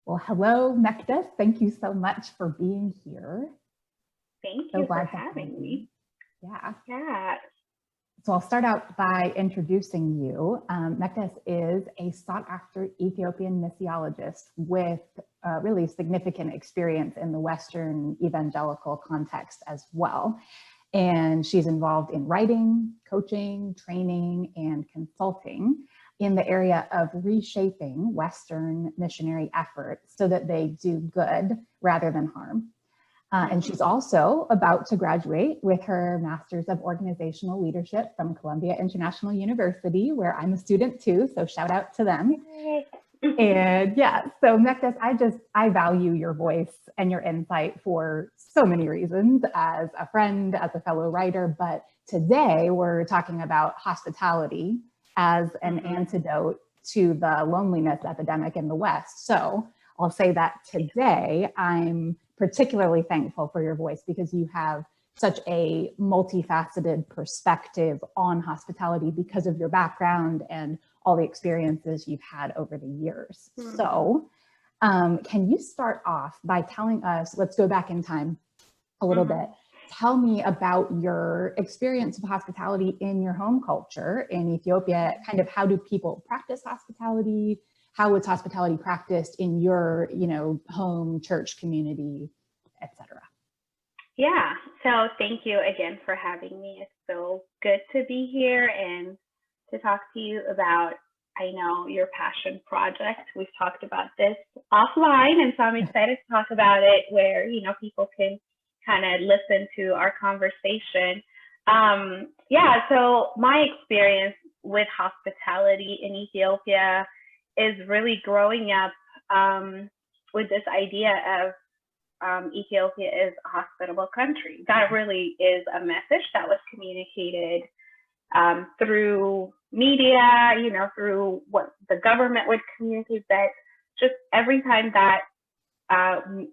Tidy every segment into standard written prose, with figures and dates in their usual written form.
Well, hello, Mekdes. Thank you so much for being here. Thank you for having me. Yeah. So I'll start out by introducing you. Mekdes is a sought-after Ethiopian missiologist with really significant experience in the Western evangelical context as well. And she's involved in writing, coaching, training, and consulting in the area of reshaping Western missionary efforts so that they do good rather than harm. And she's also about to graduate with her Master's of Organizational Leadership from Columbia International University, where I'm a student too, so shout out to them. And yeah, so Mekdes, I value your voice and your insight for so many reasons, as a friend, as a fellow writer, but today we're talking about hospitality as an antidote to the loneliness epidemic in the West. So I'll say that today I'm particularly thankful for your voice because you have such a multifaceted perspective on hospitality because of your background and all the experiences you've had over the years. So can you start off by telling us, let's go back in time a little bit. Tell me about your experience of hospitality in your home culture in Ethiopia. Kind of how do people practice hospitality? How is hospitality practiced in your, home, church, community, etc.? Yeah, so thank you again for having me. It's so good to be here and to talk to you about, I know, your passion project. We've talked about this offline, and so I'm excited to talk about it where, people can kind of listen to our conversation. So my experience with hospitality in Ethiopia is really growing up with this idea of Ethiopia is a hospitable country. That really is a message that was communicated through media, through what the government would communicate, that just every time that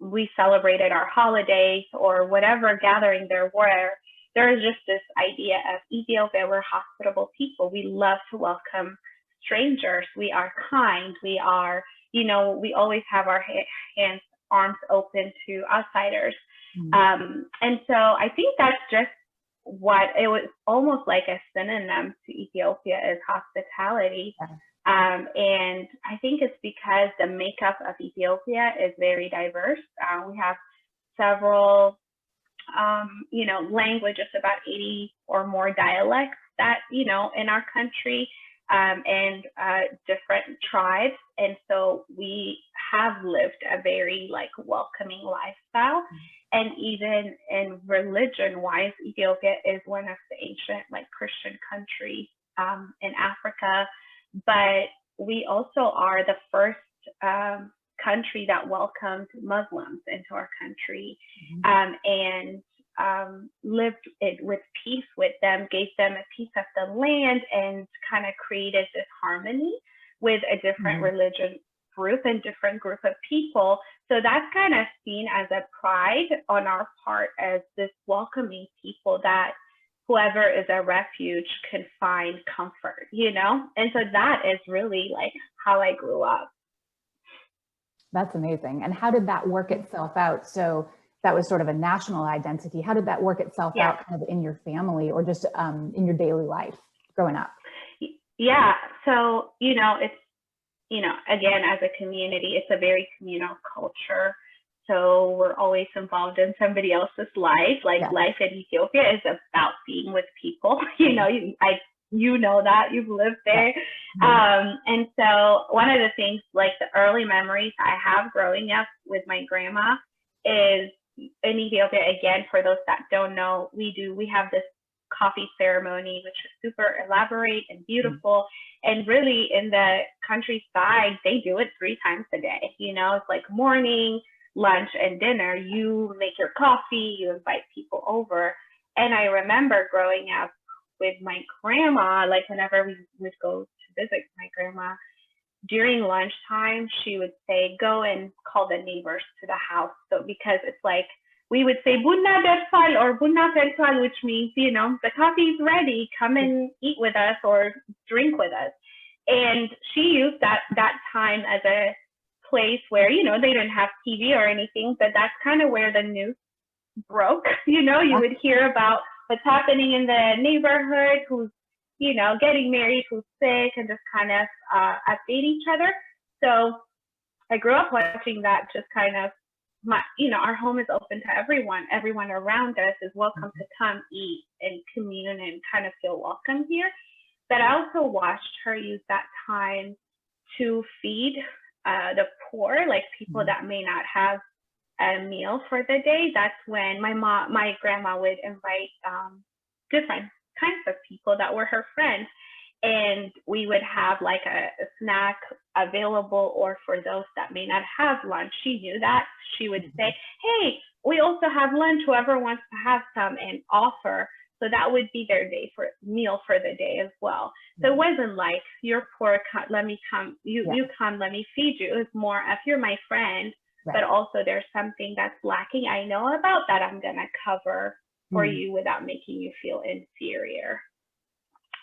we celebrated our holidays or whatever gathering there is just this idea of Ethiopia, we're hospitable people. We love to welcome strangers. We are kind. We are, we always have our arms open to outsiders. And so I think that's just what it was, almost like a synonym to Ethiopia is hospitality. And I think it's because the makeup of Ethiopia is very diverse. We have several, languages, about 80 or more dialects that, in our country, and different tribes. And so we have lived a very welcoming lifestyle. And even in religion-wise, Ethiopia is one of the ancient Christian countries in Africa. But we also are the first country that welcomed Muslims into our country, and lived it with peace with them, gave them a piece of the land, and kind of created this harmony with a different religion group and different group of people. So that's kind of seen as a pride on our part as this welcoming people that whoever is a refuge can find comfort, And so that is really how I grew up. That's amazing. And how did that work itself out? So that was sort of a national identity. How did that work itself out kind of in your family or just in your daily life growing up? Yeah. So, it's, again, as a community, it's a very communal culture. So we're always involved in somebody else's life. Life in Ethiopia is about being with people. You know that you've lived there. And so one of the things, the early memories I have growing up with my grandma is in Ethiopia. Again, for those that don't know, we have this coffee ceremony, which is super elaborate and beautiful. And really in the countryside, they do it 3 times a day. It's morning, lunch, and dinner. You make your coffee, you invite people over. And I remember growing up with my grandma, whenever we would go to visit my grandma, during lunchtime, she would say, go and call the neighbors to the house. So because it's we would say, Bunna derfal or Bunna fertal, which means, the coffee is ready, come and eat with us or drink with us. And she used that time as a place where, you know, they didn't have TV or anything, but that's kind of where the news broke. You know, you would hear about what's happening in the neighborhood, who's, you know, getting married, who's sick, and just kind of update each other. So I grew up watching that, just kind of, you know, our home is open to everyone. Everyone around us is welcome to come eat and commune and kind of feel welcome here. But I also watched her use that time to feed the poor, like people that may not have a meal for the day. That's when my grandma would invite different kinds of people that were her friends. And we would have like a snack available, or for those that may not have lunch, she knew that. She would say, hey, we also have lunch, whoever wants to have some, and offer. So that would be their meal for the day as well. So it wasn't like, you're poor, let me come, you come, let me feed you. It was more, if you're my friend, but also there's something that's lacking I know about that I'm gonna cover for you without making you feel inferior.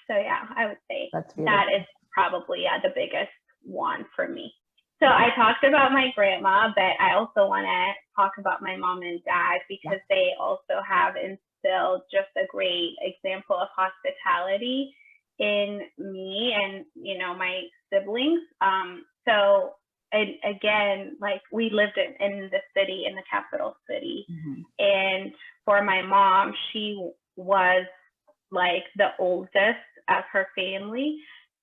So yeah, I would say that is probably the biggest one for me. So I talked about my grandma, but I also want to talk about my mom and dad, because they also have instilled just a great example of hospitality in me and, you know, my siblings. So and again, like, we lived in the city, in the capital city. And for my mom, she was like the oldest of her family.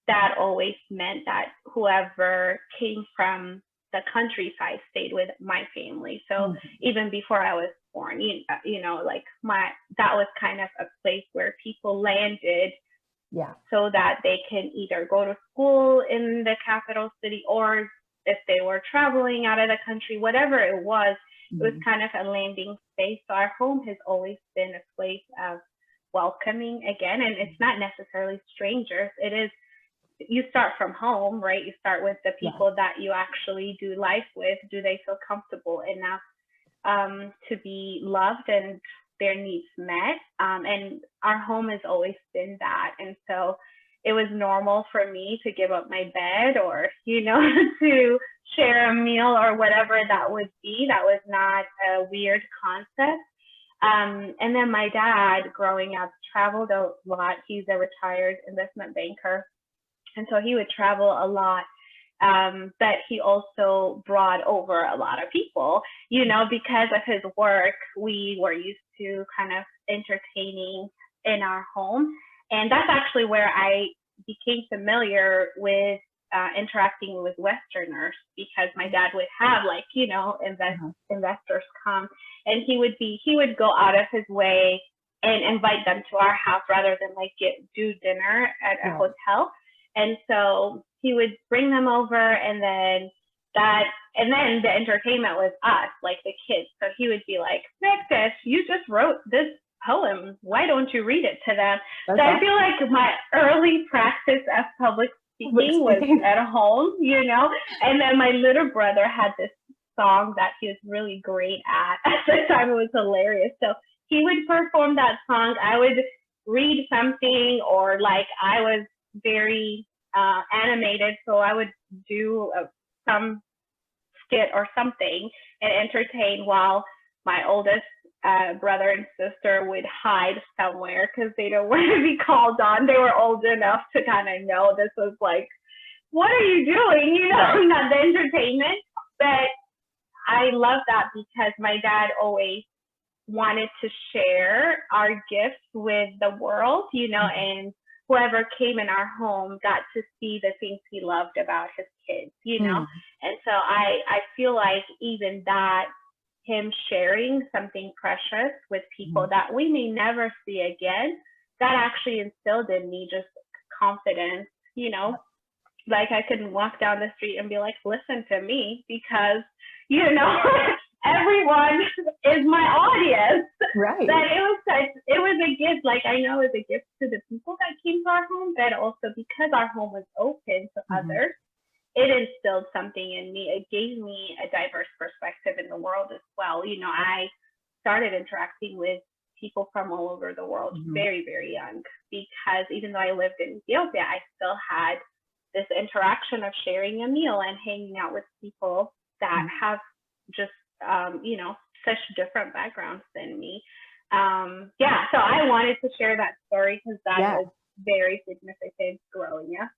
That always meant that whoever came from the countryside stayed with my family. So even before I was born, you know, like that was kind of a place where people landed so that they can either go to school in the capital city, or if they were traveling out of the country, whatever it was kind of a landing space. So our home has always been a place of welcoming again, and it's not necessarily strangers. It is, you start from home, right? You start with the people that you actually do life with. Do they feel comfortable enough to be loved and their needs met? And our home has always been that. And so it was normal for me to give up my bed, or, you know, to share a meal or whatever that would be. That was not a weird concept. And then my dad, growing up, traveled a lot. He's a retired investment banker. And so he would travel a lot. But he also brought over a lot of people, you know, because of his work. We were used to kind of entertaining in our home. And that's actually where I became familiar with interacting with Westerners, because my dad would have, like, you know, investors come, and he would go out of his way and invite them to our house rather than like do dinner at a hotel. And so he would bring them over, and then the entertainment was us, like the kids. So he would be like, Mekdes, you just wrote this poem. Why don't you read it to them? So I feel like my early practice of public speaking was at home, you know. And then my little brother had this song that he was really great at the time. It was hilarious. So he would perform that song. I would read something, or like I was very animated, so I would do some skit or something and entertain, while my oldest brother and sister would hide somewhere because they don't want to be called on. They were old enough to kind of know this was like, what are you doing? You know, not the entertainment. But I love that, because my dad always wanted to share our gifts with the world, you know, and whoever came in our home got to see the things he loved about his kids, you know. And so I feel like even that, him sharing something precious with people that we may never see again, that actually instilled in me just confidence, you know. Like, I could walk down the street and be like, listen to me, because, you know, everyone is my audience. Right. That it was a gift. Like, I know it was a gift to the people that came to our home, but also because our home was open to others, it instilled something in me. It gave me a diverse perspective in the world as well. You know, I started interacting with people from all over the world very, very young, because even though I lived in Ethiopia, I still had this interaction of sharing a meal and hanging out with people that have just, you know, such different backgrounds than me. Yeah, so I wanted to share that story because that was very significant growing up.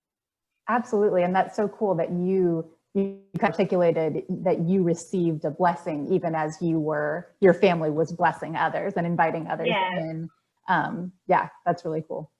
Absolutely, and that's so cool that you articulated that you received a blessing even as your family was blessing others and inviting others in. Yeah, that's really cool.